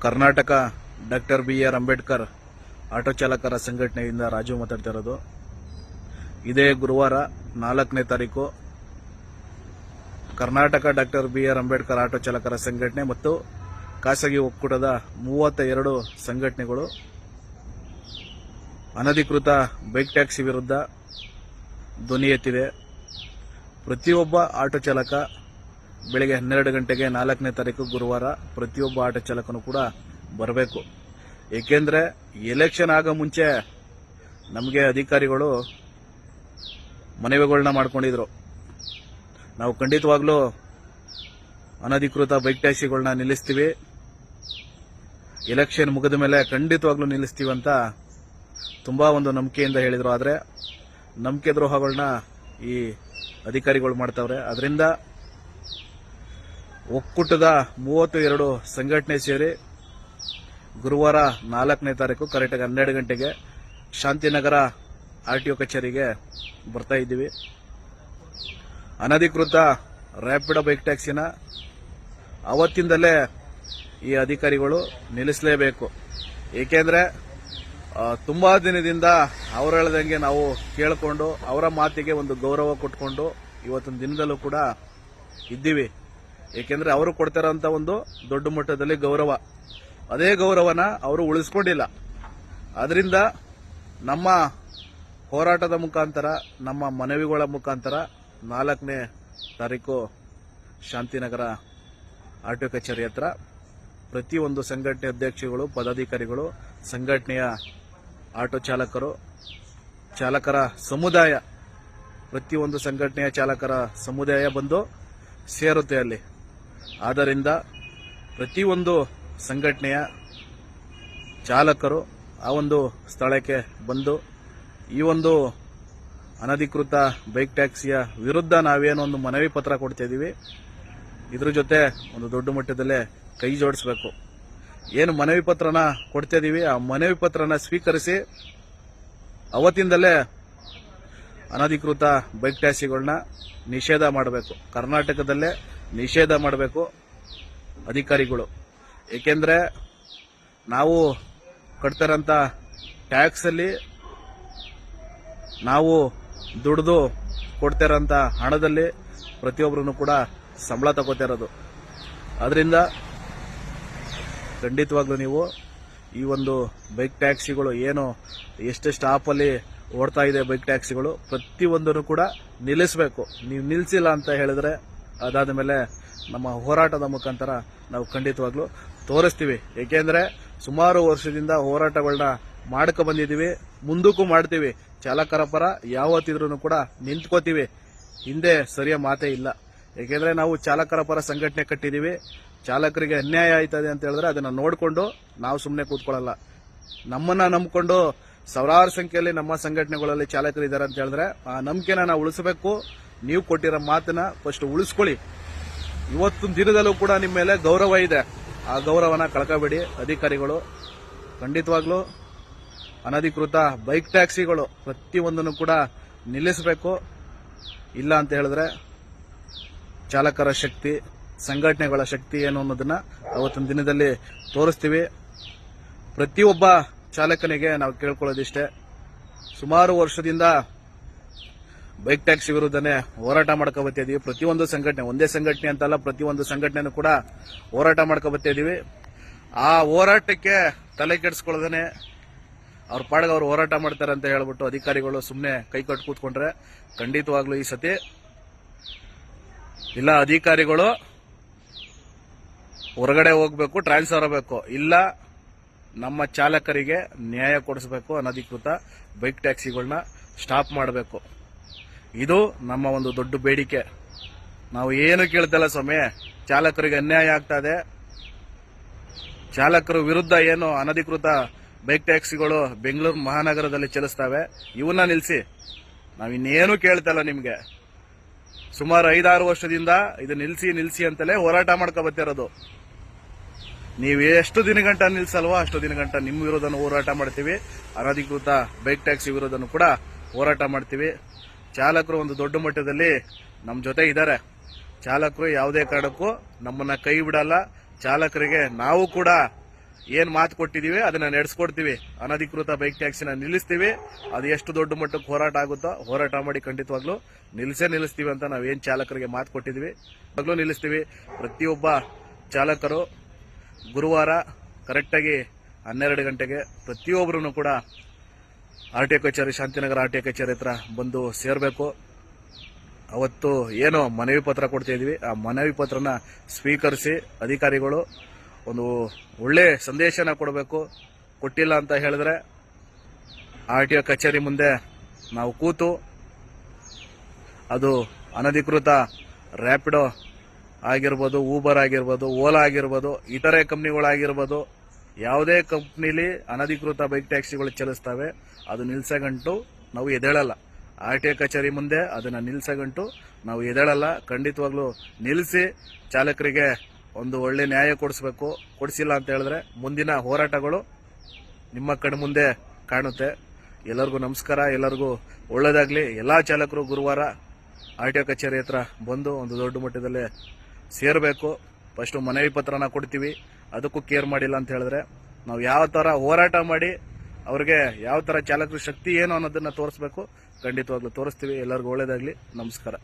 Karnataka doctor BR Ambedkar auto ಚಾಲಕರ ಸಂಘಟನೆಯಿಂದ ರಾಜು ಮಾತಾಡ್ತಾ ಇರೋದು. ಇದೇ ಗುರುವಾರ 4ನೇ ತಾರೀಕು Karnataka doctor BR Ambedkar auto ಚಾಲಕರ ಸಂಘಟನೆ ಮತ್ತು ಖಾಸಗಿ ಒಕ್ಕೂಟದ 32 ಸಂಘಟನೆಗಳು ಅನಧಿಕೃತ ಬೈಕ್ ಟ್ಯಾಕ್ಸಿ ವಿರುದ್ಧ ಧ್ವನಿ ಎತ್ತಿದೆ. ಪ್ರತಿಯೊಬ್ಬ ಆಟೋ ಚಾಲಕ ಬೆಳಗ್ಗೆ 12 ಗಂಟೆಗೆ 4ನೇ ತಾರೀಕು ಗುರುವಾರ ಪ್ರತಿಯೊಬ್ಬ ಆಟೋ ಚಾಲಕನು ಕೂಡ ಬರಬೇಕು. ಏಕೆಂದರೆ ಎಲೆಕ್ಷನ್ ಆಗ ಮುಂಚೆ ನಮಗೆ ಅಧಿಕಾರಿಗಳು ಮನವಿಗಳನ್ನ ಮಾಡ್ಕೊಂಡಿದ್ರು. ನಾವು ಖಂಡಿತವಾಗ್ಲೂ ಅನಧಿಕೃತ ಬೈಕ್ ಟ್ಯಾಕ್ಸಿಗಳನ್ನ ನಿಲ್ಲಿಸ್ತೀವಿ, ಎಲೆಕ್ಷನ್ ಮುಗಿದ ಮೇಲೆ ಖಂಡಿತವಾಗ್ಲೂ ನಿಲ್ಲಿಸ್ತೀವಿ ಅಂತ ತುಂಬಾ ಒಂದು ನಂಬಿಕೆಯಿಂದ ಹೇಳಿದ್ರು. ಆದರೆ ನಂಬಿಕೆ ದ್ರೋಹಗಳನ್ನ ಈ ಅಧಿಕಾರಿಗಳು ಮಾಡ್ತಾವ್ರೆ. ಅದರಿಂದ ಒಕ್ಕೂಟದ 32 ಸಂಘಟನೆ ಸೇರಿ ಗುರುವಾರ 4ನೇ ತಾರೀಕು ಕರೆಕ್ಟಾಗಿ 12 ಗಂಟೆಗೆ ಶಾಂತಿನಗರ RTO ಕಚೇರಿಗೆ ಬರ್ತಾ ಇದ್ದೀವಿ. ಅನಧಿಕೃತ ರ್ಯಾಪಿಡ್ ಬೈಕ್ ಟ್ಯಾಕ್ಸಿನ ಅವತ್ತಿಂದಲೇ ಈ ಅಧಿಕಾರಿಗಳು ನಿಲ್ಲಿಸಲೇಬೇಕು. ಏಕೆಂದರೆ ತುಂಬಾ ದಿನದಿಂದ ಅವರು ಹೇಳದಂಗೆ ನಾವು ಕೇಳಿಕೊಂಡು ಅವರ ಮಾತಿಗೆ ಒಂದು ಗೌರವ ಕೊಟ್ಕೊಂಡು ಇವತ್ತಿನ ದಿನದಲ್ಲೂ ಕೂಡ ಇದ್ದೀವಿ. ಏಕೆಂದರೆ ಅವರು ಕೊಡ್ತಿರೋಂಥ ಒಂದು ದೊಡ್ಡ ಮಟ್ಟದಲ್ಲಿ ಗೌರವ, ಅದೇ ಗೌರವನ ಅವರು ಉಳಿಸ್ಕೊಂಡಿಲ್ಲ. ಅದರಿಂದ ನಮ್ಮ ಹೋರಾಟದ ಮುಖಾಂತರ, ನಮ್ಮ ಮನವಿಗಳ ಮುಖಾಂತರ 4ನೇ ತಾರೀಕು ಶಾಂತಿನಗರ RTO ಕಚೇರಿ ಹತ್ರ ಪ್ರತಿಯೊಂದು ಸಂಘಟನೆ ಅಧ್ಯಕ್ಷಗಳು, ಪದಾಧಿಕಾರಿಗಳು, ಸಂಘಟನೆಯ ಆಟೋ ಚಾಲಕರು, ಚಾಲಕರ ಸಮುದಾಯ, ಪ್ರತಿಯೊಂದು ಸಂಘಟನೆಯ ಚಾಲಕರ ಸಮುದಾಯ ಬಂದು ಸೇರುತ್ತೆ ಅಲ್ಲಿ. ಆದ್ದರಿಂದ ಪ್ರತಿಯೊಂದು ಸಂಘಟನೆಯ ಚಾಲಕರು ಆ ಒಂದು ಸ್ಥಳಕ್ಕೆ ಬಂದು ಈ ಒಂದು ಅನಧಿಕೃತ ಬೈಕ್ ಟ್ಯಾಕ್ಸಿಯ ವಿರುದ್ಧ ನಾವೇನೋ ಒಂದು ಮನವಿ ಪತ್ರ ಕೊಡ್ತಿದ್ದೀವಿ, ಇದ್ರ ಜೊತೆ ಒಂದು ದೊಡ್ಡ ಮಟ್ಟದಲ್ಲೇ ಕೈ ಜೋಡಿಸಬೇಕು. ಏನು ಮನವಿ ಪತ್ರನ ಕೊಡ್ತಿದ್ದೀವಿ ಆ ಮನವಿ ಪತ್ರನ ಸ್ವೀಕರಿಸಿ ಅವತ್ತಿಂದಲೇ ಅನಧಿಕೃತ ಬೈಕ್ ಟ್ಯಾಕ್ಸಿಗಳನ್ನ ನಿಷೇಧ ಮಾಡಬೇಕು. ಕರ್ನಾಟಕದಲ್ಲೇ ನಿಷೇಧ ಮಾಡಬೇಕು ಅಧಿಕಾರಿಗಳು. ಏಕೆಂದರೆ ನಾವು ಕಟ್ತಾರಂತ ಟ್ಯಾಕ್ಸ್ ಅಲ್ಲಿ ನಾವು ದುಡಿದು ಕೊಡ್ತಿರೋಂಥ ಹಣದಲ್ಲಿ ಪ್ರತಿಯೊಬ್ಬರೂ ಕೂಡ ಸಂಬಳ ತಗೋತಿರೋದು. ಅದರಿಂದ ಖಂಡಿತವಾಗ್ಲೂ ನೀವು ಈ ಒಂದು ಬೈಕ್ ಟ್ಯಾಕ್ಸಿಗಳು ಏನು ಎಷ್ಟು ಸ್ಟಾಪಲ್ಲಿ ಓಡ್ತಾ ಇದೆ ಬೈಕ್ ಟ್ಯಾಕ್ಸಿಗಳು ಪ್ರತಿಯೊಂದನ್ನು ಕೂಡ ನಿಲ್ಲಿಸಬೇಕು. ನೀವು ನಿಲ್ಲಿಸಿಲ್ಲ ಅಂತ ಹೇಳಿದ್ರೆ ಅದಾದ ಮೇಲೆ ನಮ್ಮ ಹೋರಾಟದ ಮುಖಾಂತರ ನಾವು ಖಂಡಿತವಾಗ್ಲೂ ತೋರಿಸ್ತೀವಿ. ಏಕೆಂದರೆ ಸುಮಾರು ವರ್ಷದಿಂದ ಹೋರಾಟಗಳನ್ನ ಮಾಡ್ಕೊ ಬಂದಿದ್ದೀವಿ, ಮುಂದಕ್ಕೂ ಮಾಡ್ತೀವಿ. ಚಾಲಕರ ಪರ ಯಾವತ್ತಿದ್ರೂ ಕೂಡ ನಿಂತ್ಕೋತೀವಿ, ಹಿಂದೆ ಸರಿಯ ಮಾತೇ ಇಲ್ಲ. ಏಕೆಂದರೆ ನಾವು ಚಾಲಕರ ಪರ ಸಂಘಟನೆ ಕಟ್ಟಿದ್ದೀವಿ. ಚಾಲಕರಿಗೆ ಅನ್ಯಾಯ ಆಯ್ತದೆ ಅಂತ ಹೇಳಿದ್ರೆ ಅದನ್ನ ನೋಡಿಕೊಂಡು ನಾವು ಸುಮ್ಮನೆ ಕೂತ್ಕೊಳ್ಳಲ್ಲ. ನಮ್ಮನ್ನ ನಂಬಿಕೊಂಡು ಸಾವಿರಾರು ಸಂಖ್ಯೆಯಲ್ಲಿ ನಮ್ಮ ಸಂಘಟನೆಗಳಲ್ಲಿ ಚಾಲಕರಿದ್ದಾರೆ ಅಂತ ಹೇಳಿದ್ರೆ ಆ ನಂಬಿಕೆನ ನಾವು ಉಳಿಸಬೇಕು. ನೀವು ಕೊಟ್ಟಿರೋ ಮಾತನ್ನ ಫಸ್ಟ್ ಉಳಿಸ್ಕೊಳ್ಳಿ. ಇವತ್ತು ದಿನದಲ್ಲೂ ಕೂಡ ನಿಮ್ಮ ಮೇಲೆ ಗೌರವ ಇದೆ, ಆ ಗೌರವನ ಕಳ್ಕೋಬೇಡಿ ಅಧಿಕಾರಿಗಳು. ಖಂಡಿತವಾಗ್ಲೂ ಅನಧಿಕೃತ ಬೈಕ್ ಟ್ಯಾಕ್ಸಿಗಳು ಪ್ರತಿಯೊಂದನ್ನು ಕೂಡ ನಿಲ್ಲಿಸಬೇಕು. ಇಲ್ಲ ಅಂತ ಹೇಳಿದ್ರೆ ಚಾಲಕರ ಶಕ್ತಿ, ಸಂಘಟನೆಗಳ ಶಕ್ತಿ ಏನು ಅನ್ನೋದನ್ನ ಅವತ್ತಿನ ದಿನದಲ್ಲಿ ತೋರಿಸ್ತೀವಿ. ಪ್ರತಿಯೊಬ್ಬ ಚಾಲಕನಿಗೆ ನಾವು ಕೇಳ್ಕೊಳ್ಳೋದಿಷ್ಟೇ, ಸುಮಾರು ವರ್ಷದಿಂದ ಬೈಕ್ ಟ್ಯಾಕ್ಸಿ ವಿರುದ್ಧನೇ ಹೋರಾಟ ಮಾಡ್ಕೊ ಬರ್ತಿದ್ದೀವಿ. ಪ್ರತಿಯೊಂದು ಸಂಘಟನೆ, ಒಂದೇ ಸಂಘಟನೆ ಅಂತಲ್ಲ, ಪ್ರತಿಯೊಂದು ಸಂಘಟನೆನೂ ಕೂಡ ಹೋರಾಟ ಮಾಡ್ಕೊ ಬರ್ತಿದ್ದೀವಿ. ಆ ಹೋರಾಟಕ್ಕೆ ತಲೆ ಕೆಡಿಸ್ಕೊಳ್ಳೋದನೆ ಅವ್ರ ಪಾಡಿಗೆ ಅವ್ರು ಹೋರಾಟ ಮಾಡ್ತಾರೆ ಅಂತ ಹೇಳ್ಬಿಟ್ಟು ಅಧಿಕಾರಿಗಳು ಸುಮ್ಮನೆ ಕೈ ಕಟ್ಟು ಕೂತ್ಕೊಂಡ್ರೆ ಖಂಡಿತವಾಗ್ಲೂ ಈ ಸತಿ ಇಲ್ಲ, ಅಧಿಕಾರಿಗಳು ಹೊರಗಡೆ ಹೋಗ್ಬೇಕು, ಟ್ರಾನ್ಸ್ಫರ್ ಆಗಬೇಕು. ಇಲ್ಲ, ನಮ್ಮ ಚಾಲಕರಿಗೆ ನ್ಯಾಯ ಕೊಡಿಸಬೇಕು, ಅನಧಿಕೃತ ಬೈಕ್ ಟ್ಯಾಕ್ಸಿಗಳನ್ನ ಸ್ಟಾಪ್ ಮಾಡಬೇಕು. ಇದು ನಮ್ಮ ಒಂದು ದೊಡ್ಡ ಬೇಡಿಕೆ. ನಾವು ಏನು ಕೇಳ್ತಲ್ಲ ಸ್ವಾಮಿ, ಚಾಲಕರಿಗೆ ಅನ್ಯಾಯ ಆಗ್ತಾ ಇದೆ. ಚಾಲಕರ ವಿರುದ್ಧ ಏನು ಅನಧಿಕೃತ ಬೈಕ್ ಟ್ಯಾಕ್ಸಿಗಳು ಬೆಂಗಳೂರು ಮಹಾನಗರದಲ್ಲಿ ಚಲಿಸ್ತವೆ, ಇವನ್ನ ನಿಲ್ಲಿಸಿ. ನಾವಿನ್ನೇನು ಕೇಳ್ತಲ್ಲ ನಿಮ್ಗೆ. ಸುಮಾರು 5-6 ವರ್ಷದಿಂದ ಇದು ನಿಲ್ಲಿಸಿ ಅಂತಲೇ ಹೋರಾಟ ಮಾಡ್ಕೊ ಬರ್ತಿರೋದು. ನೀವು ಎಷ್ಟು ದಿನಗಂಟ ನಿಲ್ಸಲ್ವೋ ಅಷ್ಟು ದಿನಗಂಟ ನಿಮ್ಮ ವಿರುದ್ಧ ಹೋರಾಟ ಮಾಡ್ತೀವಿ. ಅನಧಿಕೃತ ಬೈಕ್ ಟ್ಯಾಕ್ಸಿ ವಿರುದ್ಧನೂ ಕೂಡ ಹೋರಾಟ ಮಾಡ್ತೀವಿ. ಚಾಲಕರು ಒಂದು ದೊಡ್ಡ ಮಟ್ಟದಲ್ಲಿ ನಮ್ಮ ಜೊತೆ ಇದ್ದಾರೆ. ಚಾಲಕರು ಯಾವುದೇ ಕಾರಣಕ್ಕೂ ನಮ್ಮನ್ನ ಕೈ ಬಿಡಲ್ಲ. ಚಾಲಕರಿಗೆ ನಾವು ಕೂಡ ಏನ್ ಮಾತು ಕೊಟ್ಟಿದೀವಿ ಅದನ್ನ ನಡೆಸ್ಕೊಡ್ತೀವಿ. ಅನಧಿಕೃತ ಬೈಕ್ ಟ್ಯಾಕ್ಸಿನ ನಿಲ್ಲಿಸ್ತೀವಿ. ಅದು ಎಷ್ಟು ದೊಡ್ಡ ಮಟ್ಟಕ್ಕೆ ಹೋರಾಟ ಆಗುತ್ತೋ ಹೋರಾಟ ಮಾಡಿ ಖಂಡಿತವಾಗ್ಲೂ ನಿಲ್ಲಿಸ್ತೀವಿ ಅಂತ ನಾವೇನ್ ಚಾಲಕರಿಗೆ ಮಾತು ಕೊಟ್ಟಿದೀವಿ ಆಗ್ಲೂ ನಿಲ್ಲಿಸ್ತೀವಿ. ಪ್ರತಿಯೊಬ್ಬ ಚಾಲಕರು ಗುರುವಾರ ಕರೆಕ್ಟಾಗಿ 12 ಗಂಟೆಗೆ ಪ್ರತಿಯೊಬ್ಬರೂ ಕೂಡ RTO ಕಚೇರಿ, ಶಾಂತಿನಗರ RTO ಕಚೇರಿ ಹತ್ರ ಬಂದು ಸೇರಬೇಕು. ಅವತ್ತು ಏನೋ ಮನವಿ ಪತ್ರ ಕೊಡ್ತಾ ಇದೀವಿ, ಆ ಮನವಿ ಪತ್ರನ ಸ್ವೀಕರಿಸಿ ಅಧಿಕಾರಿಗಳು ಒಂದು ಒಳ್ಳೆ ಸಂದೇಶನ ಕೊಡಬೇಕು. ಕೊಟ್ಟಿಲ್ಲ ಅಂತ ಹೇಳಿದ್ರೆ RTO ಕಚೇರಿ ಮುಂದೆ ನಾವು ಕೂತು ಅದು ಅನಧಿಕೃತ ರ್ಯಾಪಿಡೋ ಆಗಿರ್ಬೋದು, ಊಬರ್ ಆಗಿರ್ಬೋದು, ಓಲಾ ಆಗಿರ್ಬೋದು, ಇತರೆ ಕಂಪ್ನಿಗಳಾಗಿರ್ಬೋದು, ಯಾವುದೇ ಕಂಪ್ನಿಲಿ ಅನಧಿಕೃತ ಬೈಕ್ ಟ್ಯಾಕ್ಸಿಗಳು ಚಲಿಸ್ತವೆ ಅದು ನಿಲ್ಸಗಂಟು ನಾವು ಎದ್ದೇಳಲ್ಲ. RTO ಕಚೇರಿ ಮುಂದೆ ಅದನ್ನ ನಿಲ್ಸಗಂಟು ನಾವು ಎದ್ದೇಳಲ್ಲ. ಖಂಡಿತವಾಗ್ಲೂ ನಿಲ್ಲಿಸಿ ಚಾಲಕರಿಗೆ ಒಂದು ಒಳ್ಳೆ ನ್ಯಾಯ ಕೊಡಿಸ್ಬೇಕು. ಕೊಡಿಸಿಲ್ಲ ಅಂತ ಹೇಳಿದ್ರೆ ಮುಂದಿನ ಹೋರಾಟಗಳು ನಿಮ್ಮ ಕಣ್ಮುಂದೆ ಕಾಣುತ್ತೆ. ಎಲ್ಲರಿಗೂ ನಮಸ್ಕಾರ, ಎಲ್ಲರಿಗೂ ಒಳ್ಳೇದಾಗ್ಲಿ. ಎಲ್ಲಾ ಚಾಲಕರು ಗುರುವಾರ RTO ಕಚೇರಿ ಹತ್ರ ಬಂದು ಒಂದು ದೊಡ್ಡ ಮಟ್ಟದಲ್ಲಿ ಸೇರಬೇಕು. ಫಸ್ಟ್ ಮನವಿ ಪತ್ರನ ಕೊಡ್ತೀವಿ, ಅದಕ್ಕೂ ಕೇರ್ ಮಾಡಿಲ್ಲ ಅಂತ ಹೇಳಿದ್ರೆ ನಾವು ಯಾವ ತರ ಹೋರಾಟ ಮಾಡಿ ಅವ್ರಿಗೆ ಯಾವ ತರ ಚಾಲಕರ ಶಕ್ತಿ ಏನು ಅನ್ನೋದನ್ನ ತೋರಿಸ್ಬೇಕು. ಖಂಡಿತವಾಗ್ಲೂ ತೋರಿಸ್ತೀವಿ. ಎಲ್ಲರಿಗೂ ಒಳ್ಳೇದಾಗ್ಲಿ. ನಮಸ್ಕಾರ.